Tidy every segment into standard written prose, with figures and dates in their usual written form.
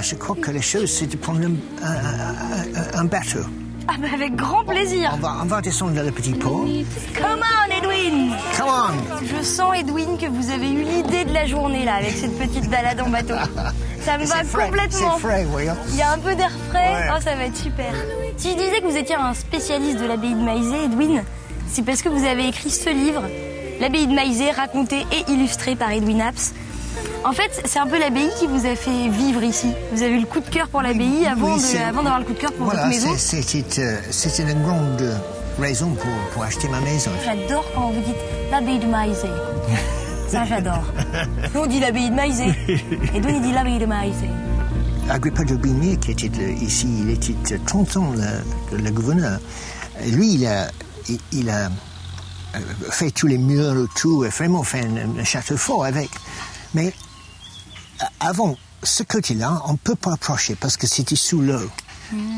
je crois que la chose, c'est de prendre un bateau. Ah bah avec grand plaisir. On va descendre dans le petit port. Come on, Edwin. Come on. Je sens, Edwin, que vous avez eu l'idée de la journée, là, avec cette petite balade en bateau. Ça me va complètement. C'est frais, oui. Il y a un peu d'air frais. Ouais. Oh, ça va être super. Si je disais que vous étiez un spécialiste de l'abbaye de Maizé, Edwin, c'est parce que vous avez écrit ce livre, L'abbaye de Maizé, raconté et illustré par Edwin Apps. En fait, c'est un peu l'abbaye qui vous a fait vivre ici. Vous avez eu le coup de cœur pour l'abbaye avant d'avoir le coup de cœur pour votre maison. C'était une grande raison pour acheter ma maison. J'adore quand vous dites l'abbaye de Maizé. Ça, j'adore. Nous, on dit l'abbaye de Maizé. Et Edwin, il dit l'abbaye de Maizé. Agrippa d'Aubigné, qui était ici, il était 30 ans le gouverneur. Et lui, il a fait tous les murs autour, vraiment fait un château fort avec. Mais avant, ce côté-là, on ne peut pas approcher parce que c'était sous l'eau.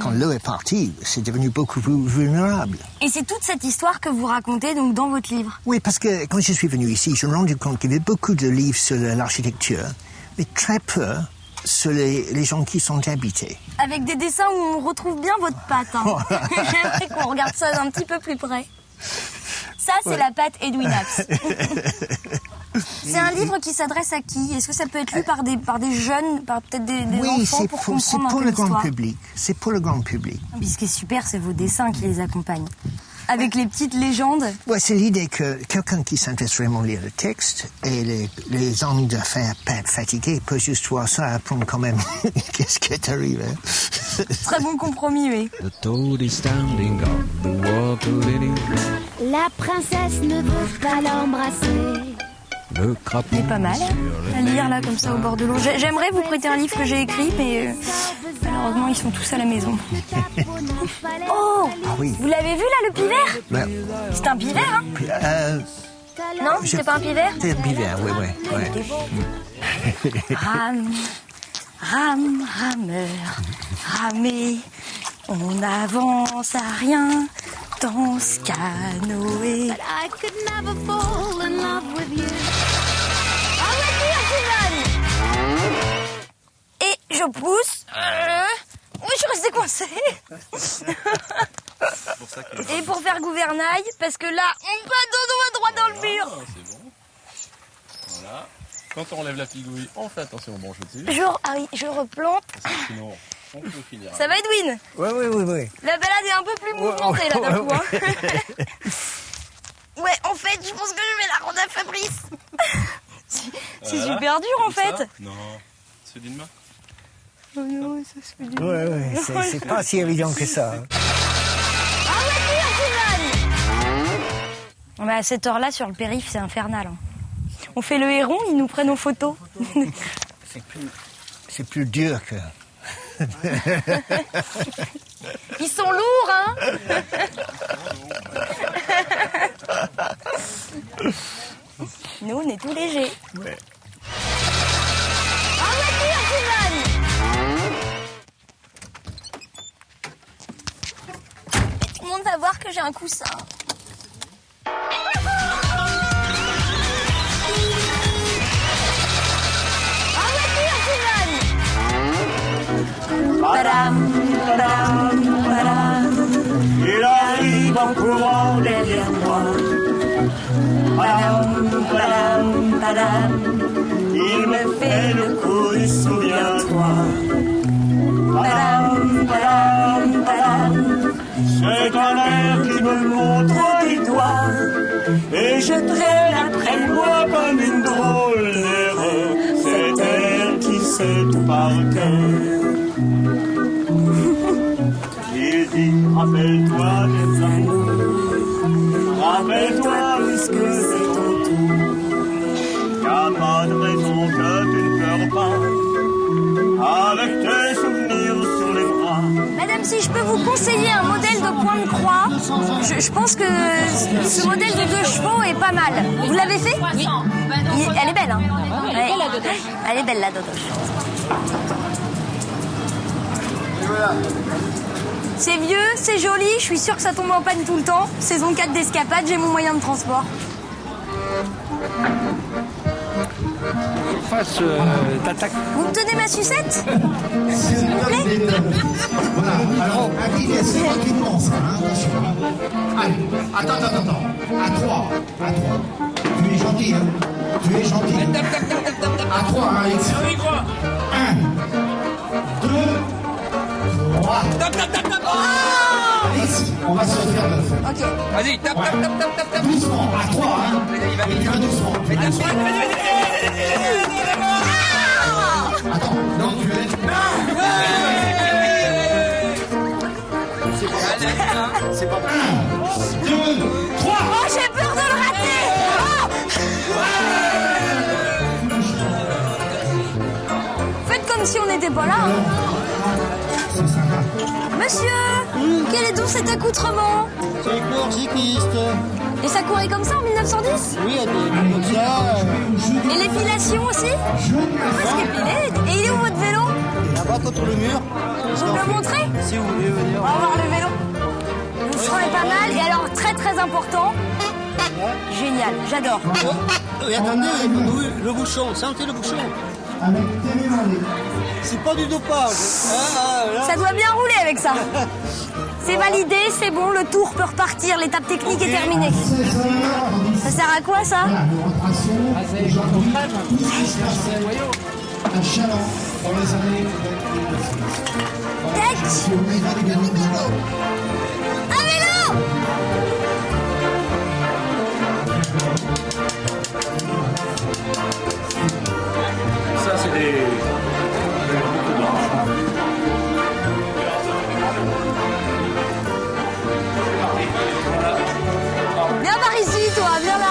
Quand l'eau est partie, c'est devenu beaucoup plus vulnérable. Et c'est toute cette histoire que vous racontez donc dans votre livre. Oui, parce que quand je suis venu ici, je me suis rendu compte qu'il y avait beaucoup de livres sur l'architecture, mais très peu sur les gens qui sont habités. Avec des dessins où on retrouve bien votre patte. Hein. J'aimerais qu'on regarde ça d'un petit peu plus près. Ça, c'est la patte Edwin Apps. C'est un livre qui s'adresse à qui? Est-ce que ça peut être lu par des jeunes, par peut-être des enfants pour comprendre c'est pour le grand l'histoire? public. C'est pour le grand public. Puis ce qui est super, c'est vos dessins qui les accompagnent. Avec les petites légendes. Ouais, c'est l'idée que quelqu'un qui s'intéresse vraiment lire le texte et les hommes d'affaires fatigués peuvent juste voir ça et apprendre quand même qu'est-ce qui est arrivé. Très bon compromis, oui. La princesse ne veut pas l'embrasser. Mais pas mal à lire là comme ça au bord de l'eau. J'aimerais vous prêter un livre que j'ai écrit, mais malheureusement ils sont tous à la maison. Oh, Ah oui. vous l'avez vu là, le pivert? Ben, C'est un pivert, hein? Non, c'est pas un pivert? c'est un pivert, oui. Rame, rame, rameur, ramez, on n'avance à rien dans ce canoë. I could never fall in love with you. Et je pousse. Oui, je suis restée coincée. Et pour faire gouvernail, parce que là, on peut droit dans le mur. Ah, c'est bon. Voilà. Quand on enlève la figouille, on fait attention aux branches dessus. Je replante. Parce que sinon, on peut finir. Ça va, Edwin? Oui. La balade est un peu plus mouvementée là d'un coup. Hein. Ouais, en fait, je pense que je vais la rendre à Fabrice. C'est Voilà. super dur en Comme ça. fait. Non, c'est d'une main. Oh non, ça se fait dur. Oui, c'est pas si évident que ça. Mais à cette heure-là, sur le périph', c'est infernal. Hein. On fait le héron, ils nous prennent en photo. C'est plus dur que... Ils sont lourds, hein. Nous, on est tout légers. Ouais. Tout le monde va voir que j'ai un coussin. Padam, padam, padam. Il arrive en courant derrière moi. Padam, padam, padam. Il me fait le coup du souviens-toi. Padam, padam, padam. C'est un air qui me montre du doigt. Et je traîne après moi comme une drôle d'erreur. C'est elle qui sait tout par cœur. Il dit, rappelle-toi des amours. Rappelle-toi puisque c'est ton tour. Y'a pas de raison que tu ne pleures pas. Avec tes souvenirs sur les bras. Madame, si je peux vous conseiller un modèle de point de croix, je pense que ce modèle de 2 chevaux est pas mal. Vous l'avez fait? Oui. Elle est belle, hein? Ouais. Elle est belle, la dodoche. C'est vieux, c'est joli, je suis sûre que ça tombe en panne tout le temps. Saison 4 d'escapade, j'ai mon moyen de transport. fasse t'attaque. Vous me tenez ma sucette? S'il vous plaît? Voilà, alors, c'est moi qui commence, hein, attention. Allez, attends. À 3. Tu es gentil, hein. Tu es gentil. À 3, hein, Alex. 1, 2, 3. Alex, on va se refaire 9. Ok. Vas-y, tape. Doucement, à 3, hein. Il va Et bien doucement. Attends, non, tu es... C'est pas 1, 2, 3. Oh, j'ai peur de le rater! Faites comme si on n'était pas là. Hein. Monsieur, quel est donc cet accoutrement? C'est une course cycliste. Et ça courait comme ça en 1910? Oui, comme ça. Et l'épilation aussi? Presque épilé. Et il est où votre vélo? Là-bas contre le mur. Vous me le montrez? Si vous voulez venir. On va voir le vélo. Le frein est pas mal. Et alors, très important. Génial, j'adore. Et attendez, le bouchon, sentez le bouchon. C'est pas du dopage. Ça doit bien rouler avec ça. C'est validé, c'est bon, le tour peut repartir, l'étape technique est terminée. Ça sert à quoi ça? Tech! Un vélo! Ça, c'est des... Viens par ici, toi, viens là.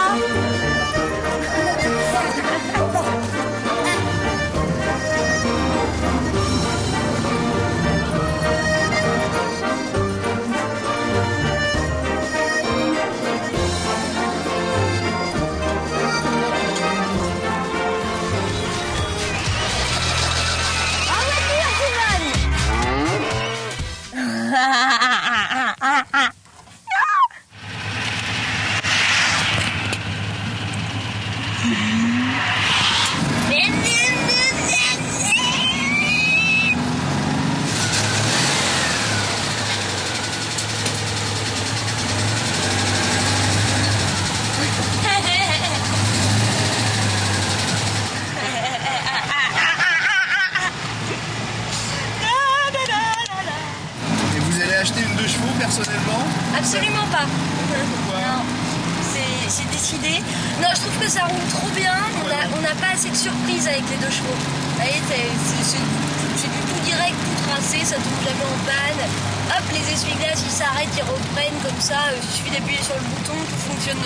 Et vous allez acheter une 2 chevaux personnellement? Absolument pas. Non, c'est décidé. Non, je trouve que ça roule trop bien. On n'a pas assez de surprises avec les 2 chevaux. Vous voyez, c'est du tout direct, tout tracé, ça tombe jamais en panne. Hop, les essuie-glaces, ils s'arrêtent, ils reprennent comme ça. Il suffit d'appuyer sur le bouton, tout fonctionne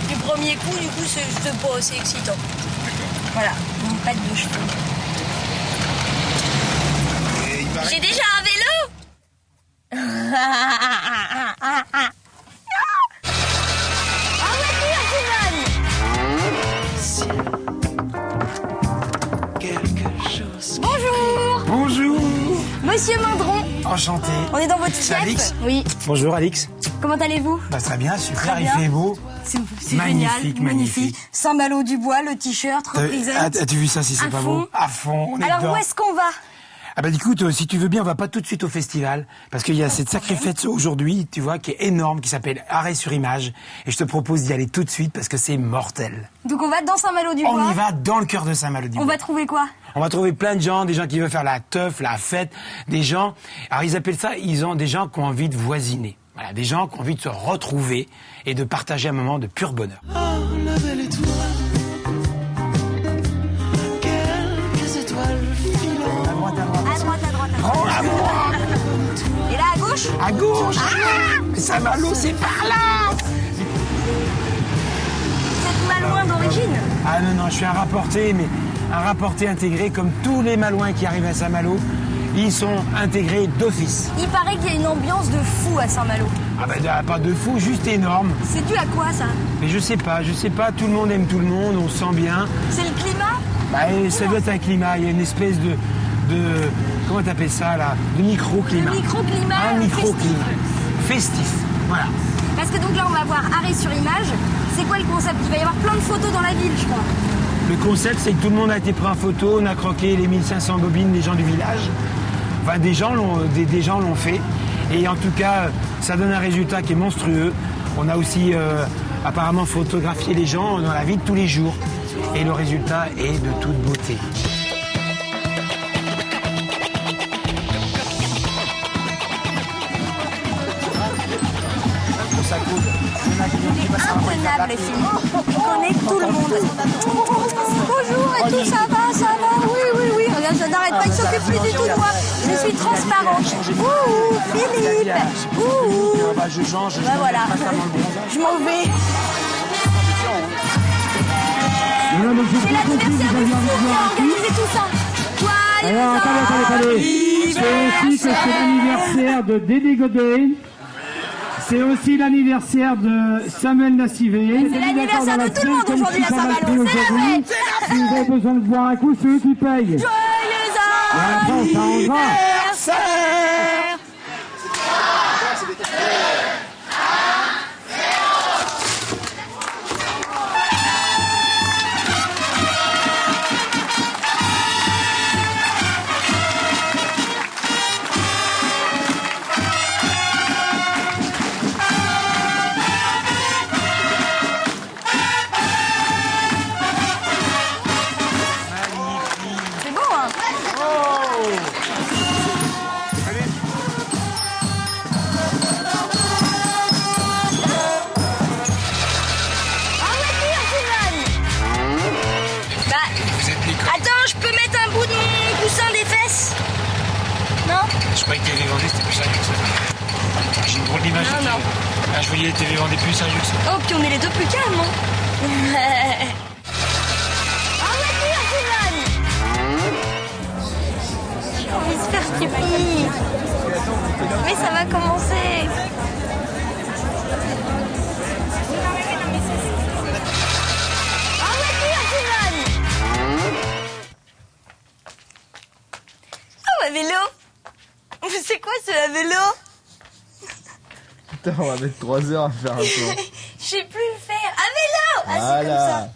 du premier coup. Du coup, c'est excitant. Voilà, donc pas de 2 chevaux. J'ai déjà un vélo. Bonjour. Bonjour. Monsieur Mindron. Enchanté. On est dans votre C'est chef. Alix. Oui. Bonjour Alix. Comment allez-vous? Bah, très bien, super, Très il bien. fait beau. C'est Magnifique, génial, magnifique. Saint-Malo-du-Bois, le t-shirt, reprisette. As-tu vu ça si c'est À pas fond. beau? À fond, on est Alors dedans. où est-ce qu'on va? Ah bah écoute, si tu veux bien, on va pas tout de suite au festival, parce qu'il y a cette sacrée fête aujourd'hui, tu vois, qui est énorme, qui s'appelle Arrêt sur Image, et je te propose d'y aller tout de suite parce que c'est mortel. Donc on va dans Saint-Malo-du-Bois. On y va dans le cœur de Saint-Malo-du-Bois. On va trouver quoi? On va trouver plein de gens, des gens qui veulent faire la teuf, la fête, des gens, alors ils appellent ça, ils ont des gens qui ont envie de voisiner. Voilà, des gens qui ont envie de se retrouver et de partager un moment de pur bonheur. Oh, la belle étoile, quelques étoiles filantes. À droite, à droite. À droite, à droite, à droite. Oh, à droite. Et là à gauche? À gauche. Mais Saint-Malo, c'est par là. Vous êtes malouin d'origine? Ah non, je suis un rapporté, mais un rapporté intégré comme tous les Malouins qui arrivent à Saint-Malo. Ils sont intégrés d'office. Il paraît qu'il y a une ambiance de fou à Saint-Malo. Ah bah pas de fou, juste énorme. C'est dû à quoi ça? Mais je sais pas, tout le monde aime tout le monde, on se sent bien. C'est le climat? Bah ça doit être un climat, il y a une espèce de comment t'appelles ça là? De microclimat. Le microclimat Un microclimat. Festif, voilà. Parce que donc là on va voir Arrêt sur Image. C'est quoi le concept? Il va y avoir plein de photos dans la ville, je crois. Le concept, c'est que tout le monde a été pris en photo, on a croqué les 1500 bobines des gens du village. Enfin, des gens l'ont fait. Et en tout cas, ça donne un résultat qui est monstrueux. On a aussi apparemment photographié les gens dans la vie de tous les jours. Et le résultat est de toute beauté. Intenable les filles. On connaît tout le monde. Bonjour et tout, ça va, oui. Regarde, ça n'arrête pas, il s'occupe plus du tout de moi. Je suis transparente. Ouh, Philippe. Ouh. Je change, bah voilà. Je m'en vais. C'est l'anniversaire de Fou qui a organisé tout ça. Alors, attendez. C'est aussi que c'est l'anniversaire de Dédé Godet. C'est aussi l'anniversaire de Samuel Nassivé. C'est l'anniversaire de tout le monde aujourd'hui à Saint-Malo. C'est la fête. Si vous avez besoin de boire un coup, c'est eux qui payent. Joyeux anniversaire. Attends, je peux mettre un bout de mon coussin des fesses? Non? Je croyais que TV vendait, c'était plus sérieux que ça. J'ai une drôle d'image. Non. Ah, je voyais les TV vendait plus sérieux que ça. Oh, puis on est les deux plus calmes, hein? On va se faire pipi. Mais ça va commencer. Oh, un vélo. C'est quoi ce vélo? Putain, on va mettre 3 heures à faire un tour. Je sais plus le faire. Un vélo. Ah, c'est comme ça.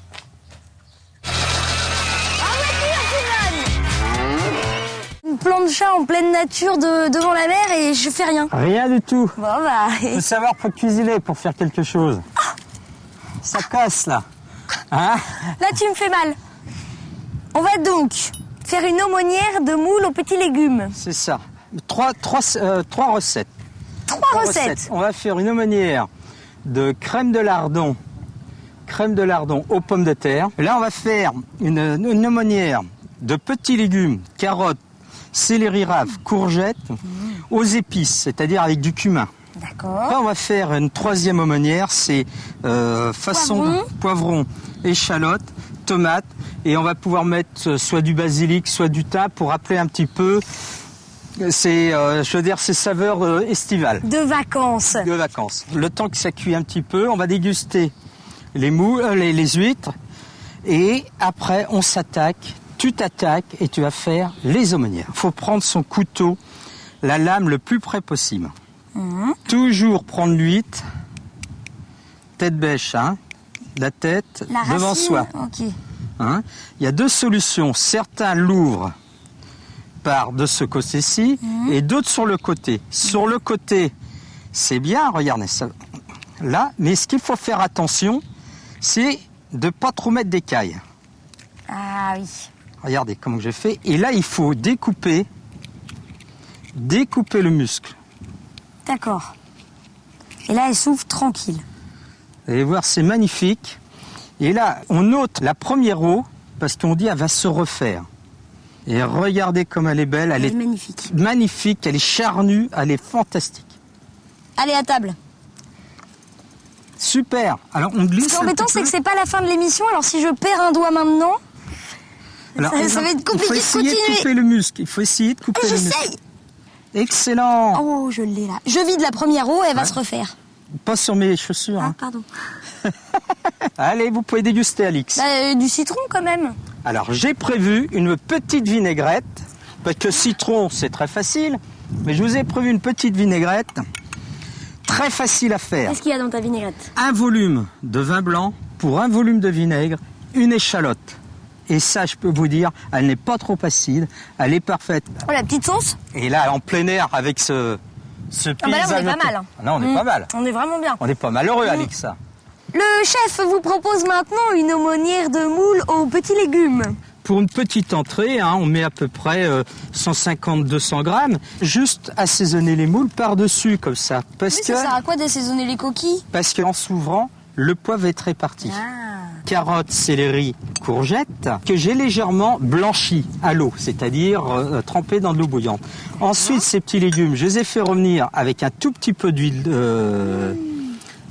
Une plancha en pleine nature devant la mer et je fais rien. Rien du tout. Bon bah. Faut savoir pour cuisiner, pour faire quelque chose. Ça casse là. Hein? Là tu me fais mal. On va donc faire une aumônière de moules aux petits légumes. C'est ça. Trois recettes. Trois recettes. On va faire une aumônière de crème de lardon aux pommes de terre. Là on va faire une aumônière de petits légumes, carottes, céleri rave, courgettes, aux épices, c'est-à-dire avec du cumin. D'accord. Là, on va faire une troisième aumônière, c'est poivron, échalote, tomate, et on va pouvoir mettre soit du basilic, soit du thym pour rappeler un petit peu ces saveurs estivales. De vacances. De vacances. Le temps que ça cuit un petit peu, on va déguster les huîtres, et après on s'attaque. Tu t'attaques et tu vas faire les aumônières. Il faut prendre son couteau, la lame le plus près possible. Toujours prendre l'huître, tête bêche, hein, la tête devant soi. Okay. Hein. Il y a deux solutions. Certains l'ouvrent par de ce côté-ci et d'autres sur le côté. Sur le côté, c'est bien, regardez ça. Là, mais ce qu'il faut faire attention, c'est de ne pas trop mettre d'écailles. Ah oui. Regardez comment j'ai fait. Et là, il faut découper le muscle. D'accord. Et là, elle s'ouvre tranquille. Vous allez voir, c'est magnifique. Et là, on ôte la première eau parce qu'on dit elle va se refaire. Et regardez comme elle est belle. Elle est magnifique. Magnifique, elle est charnue, elle est fantastique. Allez, à table. Super. Alors, on glisse. Ce qui est embêtant, c'est que c'est pas la fin de l'émission. Alors, si je perds un doigt maintenant... Alors, ça va être compliqué de continuer. Il faut essayer de couper le muscle. Il faut essayer de couper le muscle. J'essaye. Excellent. Oh, je l'ai là. Je vide la première eau et elle va se refaire. Pas sur mes chaussures. Ah, pardon. Allez, vous pouvez déguster, Alix. Du citron quand même. Alors, j'ai prévu une petite vinaigrette. Parce que citron, c'est très facile. Mais je vous ai prévu une petite vinaigrette. Très facile à faire. Qu'est-ce qu'il y a dans ta vinaigrette? Un volume de vin blanc pour un volume de vinaigre, une échalote. Et ça, je peux vous dire, elle n'est pas trop acide, elle est parfaite. Oh, la petite sauce. Et là, en plein air, avec ce Ah bah là, on est pas mal. Ah non, on est pas mal. On est vraiment bien. On est pas malheureux, Alexa. Le chef vous propose maintenant une aumônière de moule aux petits légumes. Pour une petite entrée, on met à peu près 150-200 grammes. Juste assaisonner les moules par-dessus, comme ça. Ça sert à quoi d'assaisonner les coquilles? Parce qu'en s'ouvrant, le poivre va être réparti. Carottes, céleri, courgettes, que j'ai légèrement blanchi à l'eau, c'est-à-dire trempé dans de l'eau bouillante. Ensuite, ces petits légumes, je les ai fait revenir avec un tout petit peu d'huile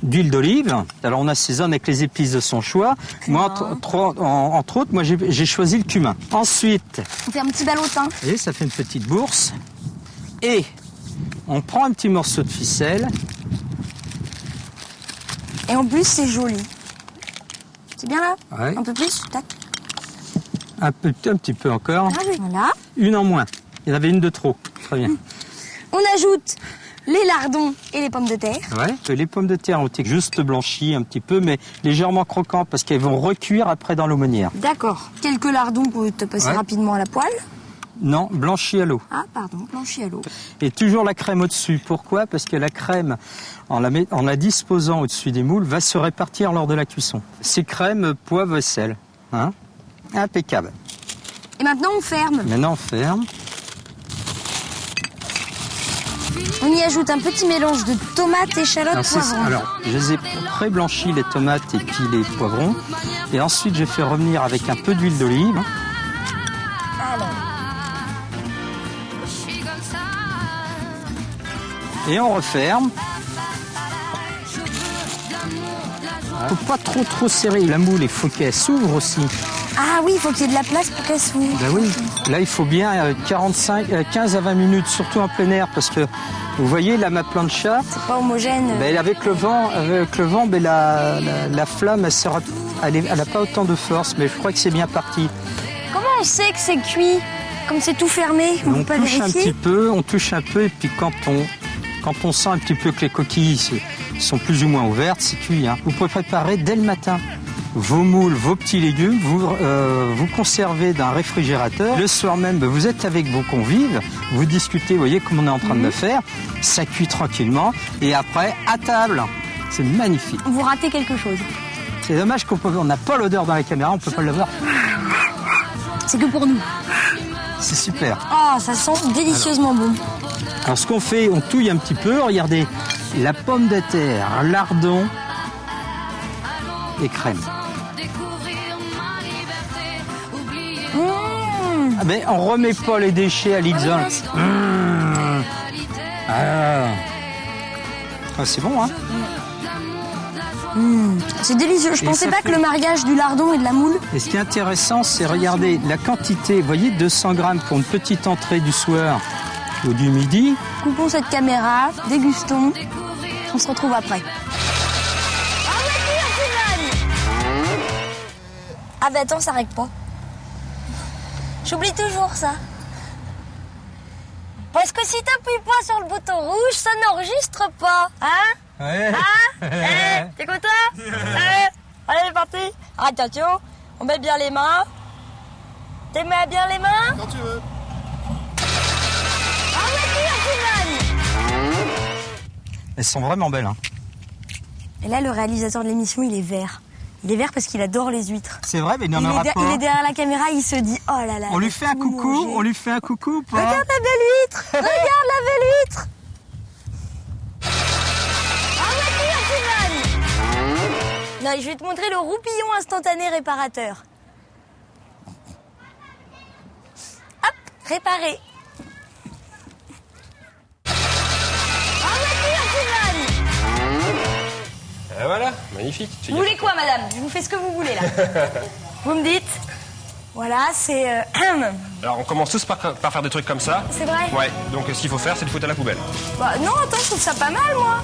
d'olive. Alors on assaisonne avec les épices de son choix. Moi, entre autres, moi j'ai choisi le cumin. Ensuite, on fait un petit ballotin. Et ça fait une petite bourse. Et on prend un petit morceau de ficelle. Et en plus, c'est joli. C'est bien là? Ouais. Un peu plus? Tac. Un petit peu encore. Ah oui. Voilà. Une en moins. Il y en avait une de trop. Très bien. On ajoute les lardons et les pommes de terre. Ouais. Les pommes de terre ont été juste blanchies un petit peu, mais légèrement croquantes parce qu'elles vont recuire après dans l'aumônière. D'accord. Quelques lardons pour te passer rapidement à la poêle. Non, blanchis à l'eau. Ah, pardon, blanchis à l'eau. Et toujours la crème au-dessus. Pourquoi? Parce que la crème, en la disposant au-dessus des moules, va se répartir lors de la cuisson. C'est crème, poivre, sel. Impeccable. Et maintenant, on ferme. Maintenant, on ferme. On y ajoute un petit mélange de tomates, échalotes, poivrons. Alors, je les ai pré-blanchis, les tomates et puis les poivrons. Et ensuite, j'ai fait revenir avec un peu d'huile d'olive. Alors. Et on referme. Faut pas trop serrer la moule, il faut qu'elle s'ouvre aussi. Ah oui, il faut qu'il y ait de la place pour qu'elle s'ouvre. Ben oui. Là, il faut bien 15 à 20 minutes, surtout en plein air, parce que vous voyez là ma plancha. C'est pas homogène. Ben, avec le vent, ben, la flamme, elle n'a pas autant de force, mais je crois que c'est bien parti. Comment on sait que c'est cuit? Comme c'est tout fermé, on peut pas touche vérifier? un petit peu, on touche un peu, et puis quand on sent un petit peu que les coquilles sont plus ou moins ouvertes, c'est cuit. Vous pouvez préparer dès le matin vos moules, vos petits légumes, vous conservez dans un réfrigérateur. Le soir même, vous êtes avec vos convives, vous discutez, vous voyez comme on est en train de le faire, ça cuit tranquillement, et après, à table. C'est magnifique. Vous ratez quelque chose. C'est dommage qu'on n'a pas l'odeur dans la caméra, on ne peut pas l'avoir. C'est que pour nous. C'est super. Oh, ça sent délicieusement bon. Alors ce qu'on fait, on touille un petit peu, regardez, la pomme de terre, lardon et crème. Ah ben, on remet pas les déchets à l'isole. C'est bon, hein? C'est délicieux. Je pensais pas que le mariage du lardon et de la moule. Et ce qui est intéressant, c'est regarder la quantité. Vous voyez, 200 grammes pour une petite entrée du soir ou du midi. Coupons cette caméra, dégustons. On se retrouve après. Ah bah attends, ça règle pas. J'oublie toujours ça. Parce que si t'appuies pas sur le bouton rouge, ça n'enregistre pas. Hein? Ouais. Hein? T'es content? Allez, c'est parti. Attention, on met bien les mains. Tu mets bien les mains? Quand tu veux. Elles sont vraiment belles. Et là, le réalisateur de l'émission, il est vert. Il est vert parce qu'il adore les huîtres. C'est vrai, mais il n'en aura pas. Il est derrière la caméra, il se dit oh là là. On lui fait un coucou, on lui fait un coucou ou pas? Regarde la belle huître. Regarde la belle huître. Non, je vais te montrer le roupillon instantané réparateur. Hop, réparé. Et voilà, magnifique. Vous voulez quoi, madame? Je vous fais ce que vous voulez, là. Vous me dites. Voilà, c'est... Alors, on commence tous par faire des trucs comme ça. C'est vrai? Ouais, donc ce qu'il faut faire, c'est le foutre à la poubelle. Bah, non, attends, je trouve ça pas mal, moi.